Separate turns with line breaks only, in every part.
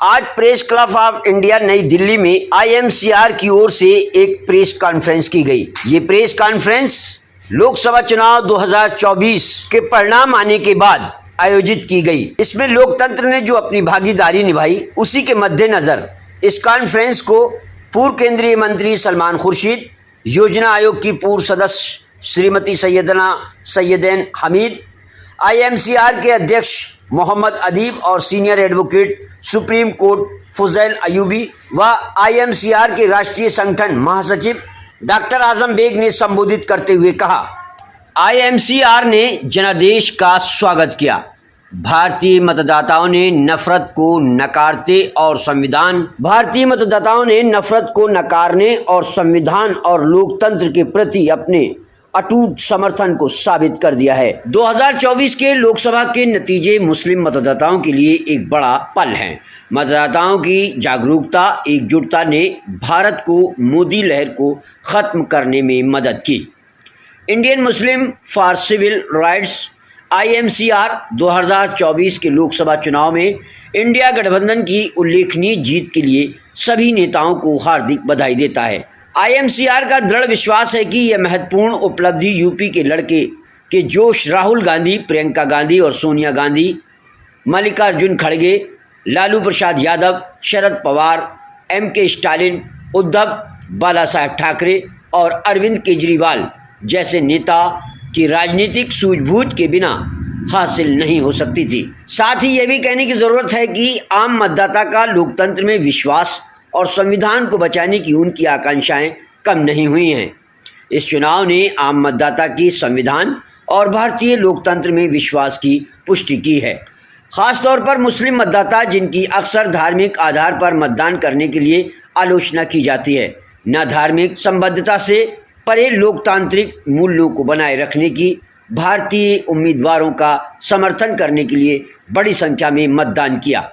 आज press club of India नई दिल्ली में आईएमसीआर की ओर से एक प्रेस कॉन्फ्रेंस की गई। ये प्रेस कॉन्फ्रेंस लोकसभा चुनाव 2024 के परिणाम आने के बाद आयोजित की गई। इसमें लोकतंत्र ने जो अपनी भागीदारी निभाई, उसी के मद्देनजर इस कॉन्फ्रेंस को पूर्व केंद्रीय मंत्री सलमान खुर्शीद, योजना आयोग की पूर्व सदस्य श्रीमती सैयदना हमीद, आईएमसीआर के अध्यक्ष मोहम्मद अदीब और senior advocate supreme court Fuzail Ayubi व आईएमसीआर के राष्ट्रीय संगठन महासचिव डॉक्टर आजम बेग ने संबोधित करते हुए कहा, आईएमसीआर ने जनादेश का स्वागत किया। भारतीय मतदाताओं ने नफरत को नकारने और संविधान और लोकतंत्र के प्रति अपने अटूट समर्थन को साबित कर दिया है। 2024 के लोकसभा के नतीजे मुस्लिम मतदाताओं के लिए एक बड़ा पल हैं। मतदाताओं की जागरूकता, एकजुटता ने भारत को मोदी लहर को खत्म करने में मदद की। Indian Muslim for civil rights IMCR 2024 के लोकसभा चुनाव में इंडिया गठबंधन की उल्लेखनीय जीत के लिए सभी नेताओं को हार्दिक बधाई देता है। आईएमसीआर का दृढ़ विश्वास है कि यह महत्वपूर्ण उपलब्धि यूपी के लड़के के जोश राहुल गांधी, प्रियंका गांधी और सोनिया गांधी, मल्लिकार्जुन खड़गे, लालू प्रसाद यादव, शरद पवार, एमके स्टालिन, उद्धव, बाला साहेब ठाकरे और अरविंद केजरीवाल जैसे नेता की राजनीतिक सूझबूझ के बिना हासिल नहीं हो सकती थी। साथ ही यह भी कहने की ज़रूरत है कि आम मतदाता का लोकतंत्र में विश्वास और संविधान को बचाने की उनकी आकांक्षाएं कम नहीं हुई हैं। इस चुनाव ने आम मतदाता की संविधान और भारतीय लोकतंत्र में विश्वास की पुष्टि की है। खासतौर पर मुस्लिम मतदाता, जिनकी अक्सर धार्मिक आधार पर मतदान करने के लिए आलोचना की जाती है, न धार्मिक संबद्धता से परे लोकतांत्रिक मूल्यों को बनाए रखने की भारतीय उम्मीदवारों का समर्थन करने के लिए बड़ी संख्या में मतदान किया।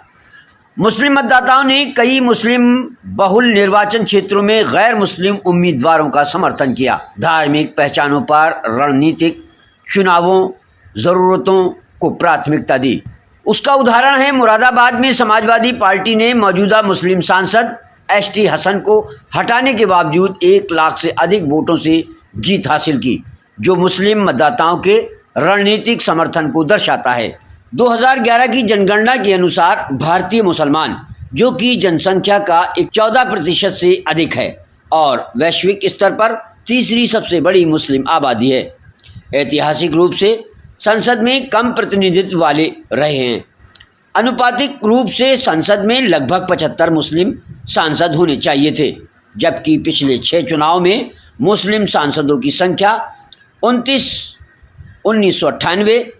मुस्लिम मतदाताओं ने कई मुस्लिम बहुल निर्वाचन क्षेत्रों में गैर मुस्लिम उम्मीदवारों का समर्थन किया। धार्मिक पहचानों पर रणनीतिक चुनावों ज़रूरतों को प्राथमिकता दी। उसका उदाहरण है मुरादाबाद में समाजवादी पार्टी ने मौजूदा मुस्लिम सांसद एसटी हसन को हटाने के बावजूद 1 लाख से अधिक वोटों से जीत हासिल की, जो मुस्लिम मतदाताओं के रणनीतिक समर्थन को दर्शाता है। 2011 की जनगणना के अनुसार भारतीय मुसलमान, जो कि जनसंख्या का 14% से अधिक है और वैश्विक स्तर पर तीसरी सबसे बड़ी मुस्लिम आबादी है, ऐतिहासिक रूप से संसद में कम प्रतिनिधित्व वाले रहे हैं। अनुपातिक रूप से संसद में लगभग 75 मुस्लिम सांसद होने चाहिए थे, जबकि पिछले 6 चुनाव में मुस्लिम सांसदों की संख्या 29 1998,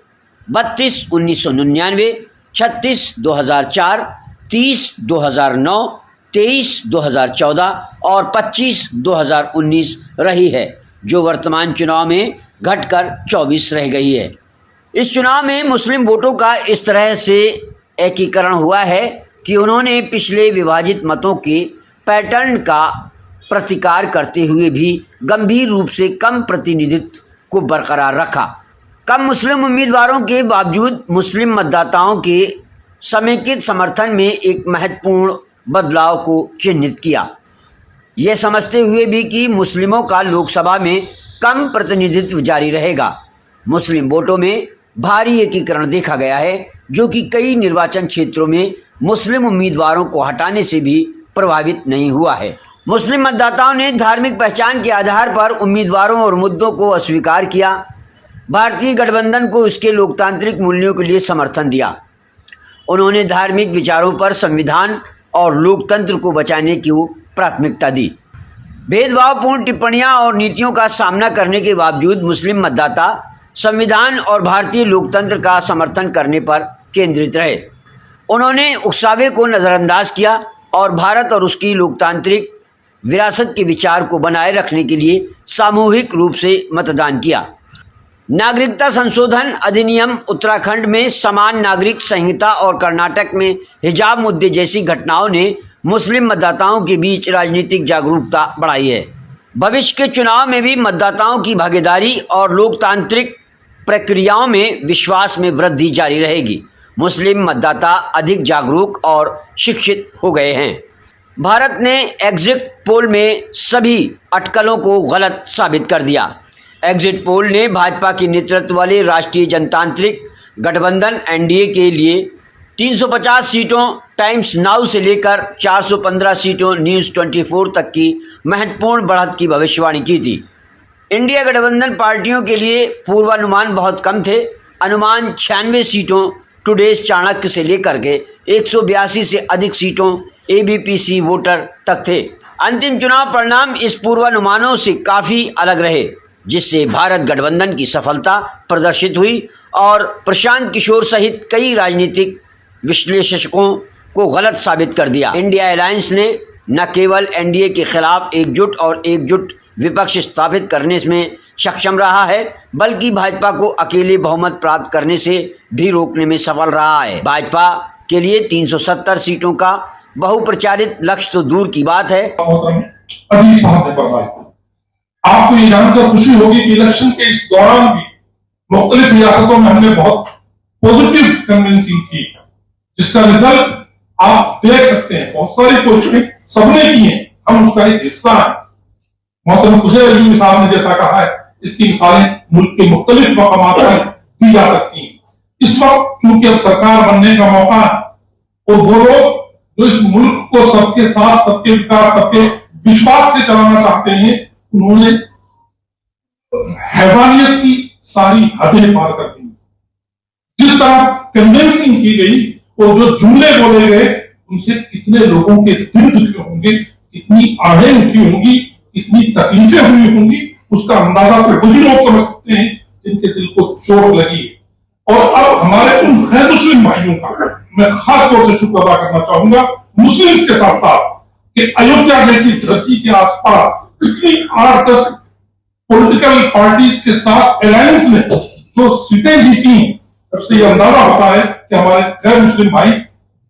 32 1999, 36 2004, 30 2009, 23 2014 और 25 2019 रही है, जो वर्तमान चुनाव में घटकर 24 रह गई है। इस चुनाव में मुस्लिम वोटों का इस तरह से एकीकरण हुआ है कि उन्होंने पिछले विभाजित मतों के पैटर्न का प्रतिकार करते हुए भी गंभीर रूप से कम प्रतिनिधित्व को बरकरार रखा। कम मुस्लिम उम्मीदवारों के बावजूद मुस्लिम मतदाताओं के समेकित समर्थन में एक महत्वपूर्ण बदलाव को चिन्हित किया, यह समझते हुए भी कि मुस्लिमों का लोकसभा में कम प्रतिनिधित्व जारी रहेगा। मुस्लिम वोटों में भारी एकीकरण देखा गया है, जो कि कई निर्वाचन क्षेत्रों में मुस्लिम उम्मीदवारों को हटाने से भी प्रभावित नहीं हुआ है। मुस्लिम मतदाताओं ने धार्मिक पहचान के आधार पर उम्मीदवारों और मुद्दों को अस्वीकार किया। भारतीय गठबंधन को इसके लोकतांत्रिक मूल्यों के लिए समर्थन दिया। उन्होंने धार्मिक विचारों पर संविधान और लोकतंत्र को बचाने की प्राथमिकता दी। भेदभावपूर्ण टिप्पणियां और नीतियों का सामना करने के बावजूद मुस्लिम मतदाता संविधान और भारतीय लोकतंत्र का समर्थन करने पर केंद्रित रहे। उन्होंने उकसावे को नज़रअंदाज किया और भारत और उसकी लोकतांत्रिक विरासत के विचार को बनाए रखने के लिए सामूहिक रूप से मतदान किया। नागरिकता संशोधन अधिनियम, उत्तराखंड में समान नागरिक संहिता और कर्नाटक में हिजाब मुद्दे जैसी घटनाओं ने मुस्लिम मतदाताओं के बीच राजनीतिक जागरूकता बढ़ाई है। भविष्य के चुनाव में भी मतदाताओं की भागीदारी और लोकतांत्रिक प्रक्रियाओं में विश्वास में वृद्धि जारी रहेगी। मुस्लिम मतदाता अधिक जागरूक और शिक्षित हो गए हैं। भारत ने एग्जिट पोल में सभी अटकलों को गलत साबित कर दिया। एग्जिट पोल ने भाजपा के नेतृत्व वाले राष्ट्रीय जनतांत्रिक गठबंधन एनडीए के लिए 350 सीटों टाइम्स नाउ से लेकर 415 सीटों न्यूज़ 24 तक की महत्वपूर्ण बढ़त की भविष्यवाणी की थी। इंडिया गठबंधन पार्टियों के लिए पूर्वानुमान बहुत कम थे। अनुमान 96 सीटों टुडेज चाणक्य से लेकर के 182 से अधिक सीटों एबीपीसी वोटर तक थे। अंतिम चुनाव परिणाम इस पूर्वानुमानों से काफ़ी अलग रहे, जिससे भारत गठबंधन की सफलता प्रदर्शित हुई और प्रशांत किशोर सहित कई राजनीतिक विश्लेषकों को गलत साबित कर दिया। इंडिया अलायंस ने न केवल एनडीए के खिलाफ एकजुट विपक्ष स्थापित करने में सक्षम रहा है, बल्कि भाजपा को अकेले बहुमत प्राप्त करने से भी रोकने में सफल रहा है। भाजपा के लिए 370 सीटों का बहुप्रचारित लक्ष्य तो दूर की बात है।
आपको ये जानकर खुशी होगी कि इलेक्शन के इस दौरान भी मुख्तलिफ रियासतों में हमने बहुत पॉजिटिव कन्विंसिंग की, जिसका रिजल्ट आप देख सकते हैं। बहुत सारी कोशिशें सबने की हैं, हम उसका एक हिस्सा है। मोहतरम खुशैर अली साहब ने जैसा कहा है, इसकी मिसालें मुल्क के मुख्तलिफ मकामात पर दी जा सकती हैं। इस वक्त चूंकि अब सरकार बनने का मौका है और वो लोग जो इस मुल्क को सबके साथ, सबके विकास, सबके विश्वास से चलाना चाहते हैं, उन्होंने हैवानियत की सारी हदें पार कर दी। जिस तरह कन्विंसिंग की गई और जो जुमले बोले गए, उनसे कितने लोगों के दिल दुखे होंगे, कितनी आहें उठी होंगी, कितनी तकलीफें हुई होंगी, उसका अंदाजा तो वही लोग समझ सकते हैं जिनके दिल को चोट लगी। और अब हमारे उन गैर मुस्लिम भाइयों का मैं खास तौर से शुक्र अदा करना चाहूंगा, मुस्लिम्स के साथ साथ, कि अयोध्या जैसी धरती के आसपास इतनी 8-10 पॉलिटिकल पार्टीज के साथ अलायंस में जो सीटें जीती, उससे यह अंदाजा होता है कि हमारे गैर मुस्लिम भाई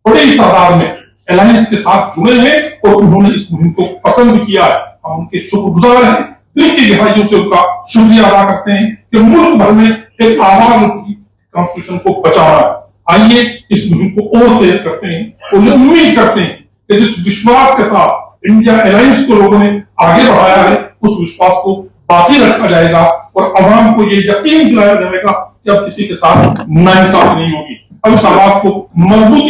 बड़ी तादाद में अलायंस के साथ जुड़े हैं और उन्होंने इस मुहिम को पसंद किया है। हम उनके शुक्रगुजार हैं, दिल की गहराइयों से उनका शुक्रिया अदा करते हैं कि मुल्क भर में एक आवाज उठी कॉन्स्टिट्यूशन को बचाना है। आइए इस मुहिम को और तेज करते हैं और ये उम्मीद करते हैं कि जिस विश्वास के साथ इंडिया अलायंस को लोगों ने आगे बढ़ाया है, उस विश्वास को बाकी रखा जाएगा और अवाम को ये यकीन दिलाया जाएगा कि अब किसी के साथ नाइंसाफी नहीं होगी। अब इस आवाज को मजबूती